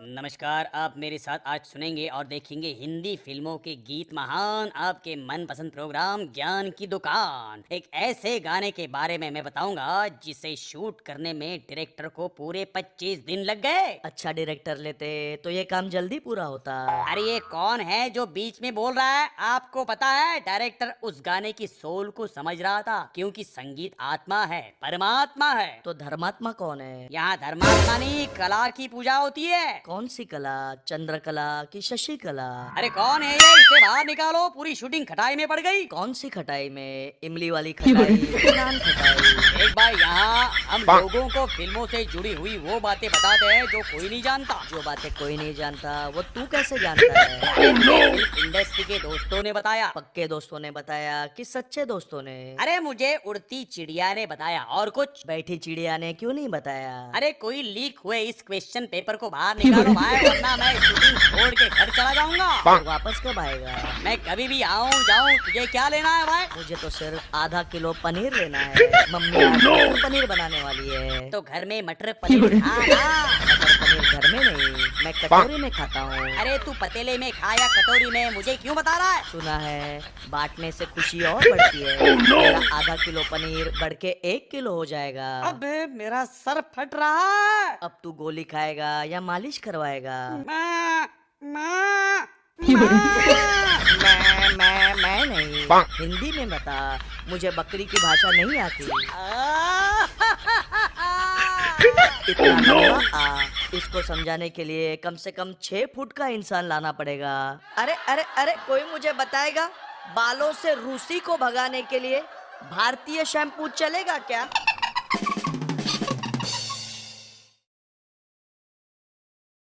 नमस्कार। आप मेरे साथ आज सुनेंगे और देखेंगे हिंदी फिल्मों के गीत महान, आपके मनपसंद प्रोग्राम ज्ञान की दुकान। एक ऐसे गाने के बारे में मैं बताऊंगा जिसे शूट करने में डायरेक्टर को पूरे 25 दिन लग गए। अच्छा डायरेक्टर लेते तो ये काम जल्दी पूरा होता। अरे ये कौन है जो बीच में बोल रहा है? आपको पता है डायरेक्टर उस गाने की सोल को समझ रहा था, क्योंकि संगीत आत्मा है, परमात्मा है। तो धर्मात्मा कौन है? यहाँ धर्मात्मा नहीं, कला की पूजा होती है। कौन सी कला? चंद्रकला की शशि कला? अरे कौन है ये? इसे बाहर निकालो, पूरी शूटिंग खटाई में पड़ गई। कौन सी खटाई में? इमली वाली खटाई कि नान खटाई? एक बार यहाँ हम लोगों को फिल्मों से जुड़ी हुई वो बातें बताते हैं जो कोई नहीं जानता। जो बातें कोई नहीं जानता वो तू कैसे जानता है? इंडस्ट्री के दोस्तों ने बताया। पक्के दोस्तों ने बताया कि सच्चे दोस्तों ने? अरे मुझे उड़ती चिड़िया ने बताया, और कुछ। बैठी चिड़िया ने क्यों नहीं बताया? अरे कोई लीक हुए इस क्वेश्चन पेपर को बाहर निकालो भाई, वरना मैं शूटिंग छोड़ के घर चला जाऊंगा। फिर वापस कब आएगा? मैं कभी भी आऊं जाऊं, तुझे क्या लेना है भाई? मुझे तो सिर्फ आधा किलो पनीर लेना है। मम्मी आज मटर पनीर बनाने वाली है। तो घर में मटर पनीर खाना। मटर पनीर घर में नहीं, मैं कटोरी में खाता हूँ। अरे तू पतीले में खा या कटोरी में, मुझे क्यों बता रहा है? सुना है बांटने से खुशी और बढ़ती है। मेरा आधा किलो पनीर बढ़ के 1 किलो हो जाएगा। अबे मेरा सर फट रहा है। अब तू गोली खाएगा या मालिश करवाएगा? माँ, माँ, मैं नहीं, हिंदी में बता, मुझे बकरी की भाषा नहीं आती। इतना लंबा आ, इसको समझाने के लिए कम से कम 6 फुट का इंसान लाना पड़ेगा। अरे अरे अरे, कोई मुझे बताएगा बालों से रूसी को भगाने के लिए भारतीय शैम्पू चलेगा क्या?